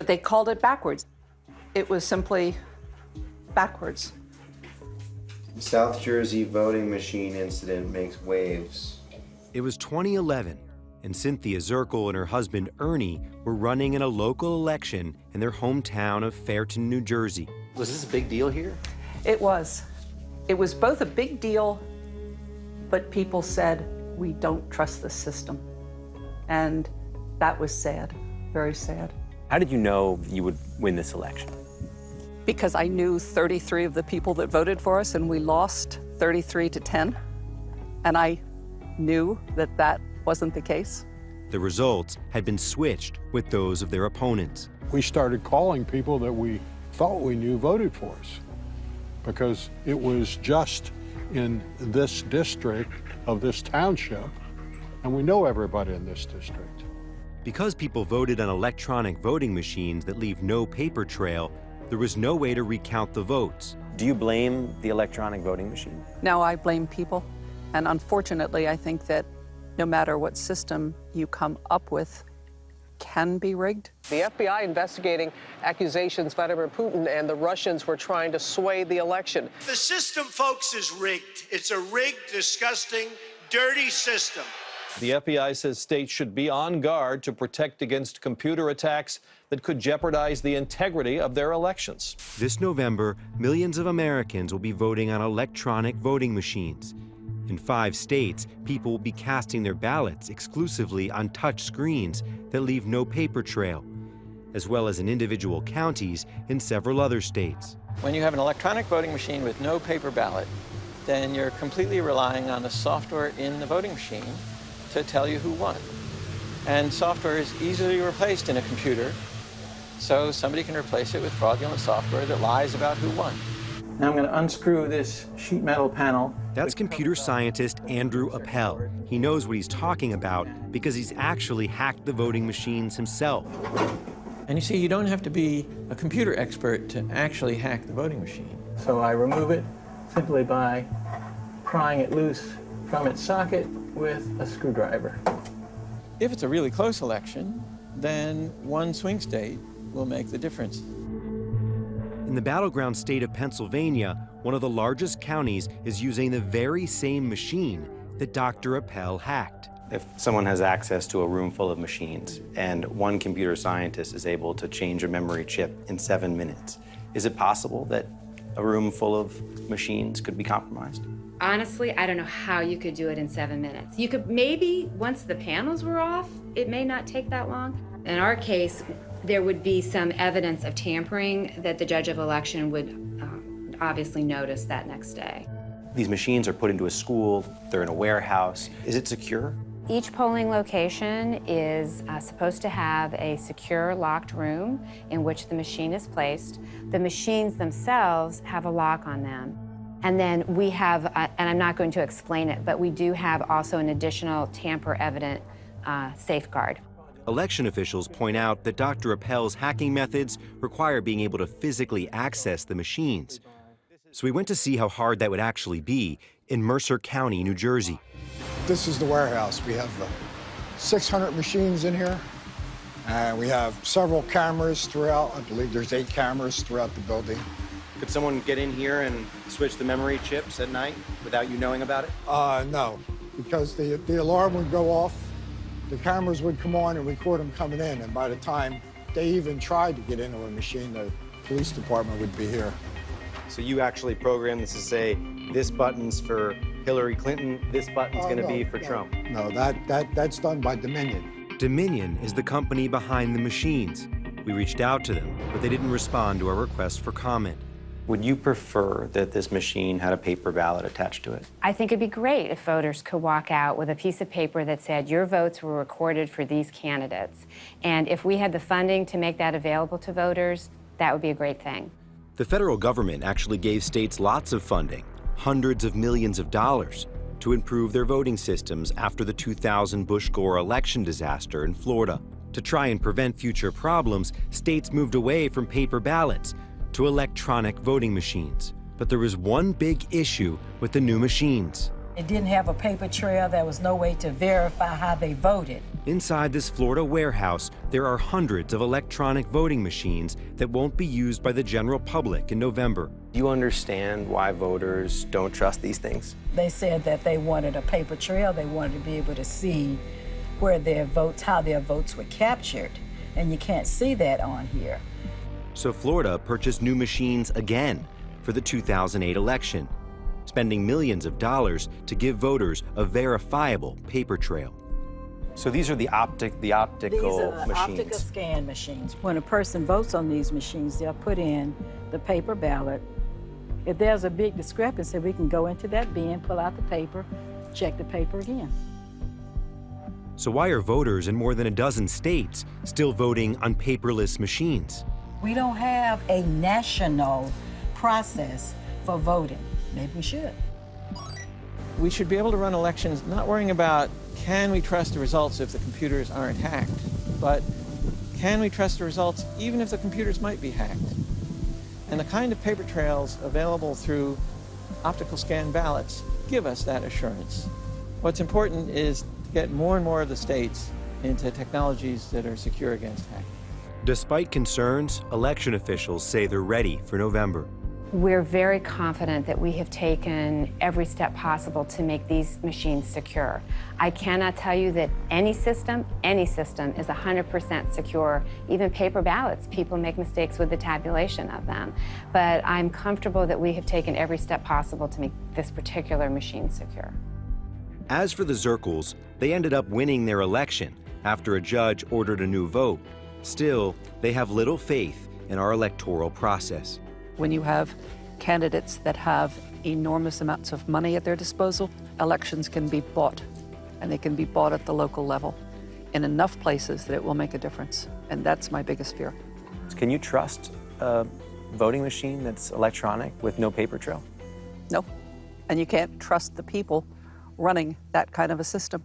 They called it backwards. It was simply backwards. The South Jersey voting machine incident makes waves. It was 2011, and Cynthia Zirkle and her husband Ernie were running in a local election in their hometown of Fairton, New Jersey. Was this a big deal here? It was. It was both a big deal, but people said, we don't trust the system. And that was sad, very sad. How did you know you would win this election? Because I knew 33 of the people that voted for us, and we lost 33-10. And I knew that that wasn't the case. The results had been switched with those of their opponents. We started calling people that we thought we knew voted for us, because it was just in this district of this township, and we know everybody in this district. Because people voted on electronic voting machines that leave no paper trail, there was no way to recount the votes. Do you blame the electronic voting machine? Now I blame people. And unfortunately, I think that no matter what system you come up with can be rigged. The FBI investigating accusations Vladimir Putin and the Russians were trying to sway the election. The system, folks, is rigged. It's a rigged, disgusting, dirty system. The FBI says states should be on guard to protect against computer attacks that could jeopardize the integrity of their elections. This November, millions of Americans will be voting on electronic voting machines. In 5 states, people will be casting their ballots exclusively on touch screens that leave no paper trail, as well as in individual counties in several other states. When you have an electronic voting machine with no paper ballot, then you're completely relying on the software in the voting machine to tell you who won. And software is easily replaced in a computer, so somebody can replace it with fraudulent software that lies about who won. Now I'm going to unscrew this sheet metal panel. That's computer scientist Andrew Appel. He knows what he's talking about because he's actually hacked the voting machines himself. And you see, you don't have to be a computer expert to actually hack the voting machine. So I remove it simply by prying it loose from its socket with a screwdriver. If it's a really close election, then one swing state will make the difference. In the battleground state of Pennsylvania, one of the largest counties is using the very same machine that Dr. Appel hacked. If someone has access to a room full of machines and one computer scientist is able to change a memory chip in 7 minutes, is it possible that a room full of machines could be compromised? Honestly, I don't know how you could do it in 7 minutes. You could maybe, once the panels were off, it may not take that long. In our case, there would be some evidence of tampering that the judge of election would obviously notice that next day. These machines are put into a school, they're in a warehouse. Is it secure? Each polling location is supposed to have a secure locked room in which the machine is placed. The machines themselves have a lock on them. And then we have, and I'm not going to explain it, but we do have also an additional tamper-evident safeguard. Election officials point out that Dr. Appel's hacking methods require being able to physically access the machines. So we went to see how hard that would actually be in Mercer County, New Jersey. This is the warehouse. We have 600 machines in here, and we have several cameras throughout. I believe there's 8 cameras throughout the building. Could someone get in here and switch the memory chips at night without you knowing about it? No, because the alarm would go off, the cameras would come on and record them coming in, and by the time they even tried to get into a machine, the police department would be here. So you actually program this to say, this button's for Hillary Clinton, this button's going to be for Trump? No, that's done by Dominion. Dominion is the company behind the machines. We reached out to them, but they didn't respond to our request for comment. Would you prefer that this machine had a paper ballot attached to it? I think it'd be great if voters could walk out with a piece of paper that said your votes were recorded for these candidates. And if we had the funding to make that available to voters, that would be a great thing. The federal government actually gave states lots of funding, hundreds of millions of dollars, to improve their voting systems after the 2000 Bush-Gore election disaster in Florida. To try and prevent future problems, states moved away from paper ballots to electronic voting machines. But there was one big issue with the new machines. It didn't have a paper trail. There was no way to verify how they voted. Inside this Florida warehouse, there are hundreds of electronic voting machines that won't be used by the general public in November. Do you understand why voters don't trust these things? They said that they wanted a paper trail. They wanted to be able to see where their votes, how their votes were captured. And you can't see that on here. So Florida purchased new machines again for the 2008 election, spending millions of dollars to give voters a verifiable paper trail. So these are the optical These are the machines. optical scan machines. When a person votes on these machines, they'll put in the paper ballot. If there's a big discrepancy, we can go into that bin, pull out the paper, check the paper again. So why are voters in more than a dozen states still voting on paperless machines? We don't have a national process for voting. Maybe we should. We should be able to run elections not worrying about can we trust the results if the computers aren't hacked, but can we trust the results even if the computers might be hacked? And the kind of paper trails available through optical scan ballots give us that assurance. What's important is to get more and more of the states into technologies that are secure against hacking. Despite concerns, election officials say they're ready for November. We're very confident that we have taken every step possible to make these machines secure. I cannot tell you that any system is 100% secure. Even paper ballots, people make mistakes with the tabulation of them. But I'm comfortable that we have taken every step possible to make this particular machine secure. As for the Zirkles, they ended up winning their election after a judge ordered a new vote. Still, they have little faith in our electoral process. When you have candidates that have enormous amounts of money at their disposal, elections can be bought, and they can be bought at the local level in enough places that it will make a difference. And that's my biggest fear. Can you trust a voting machine that's electronic with no paper trail? No. And you can't trust the people running that kind of a system.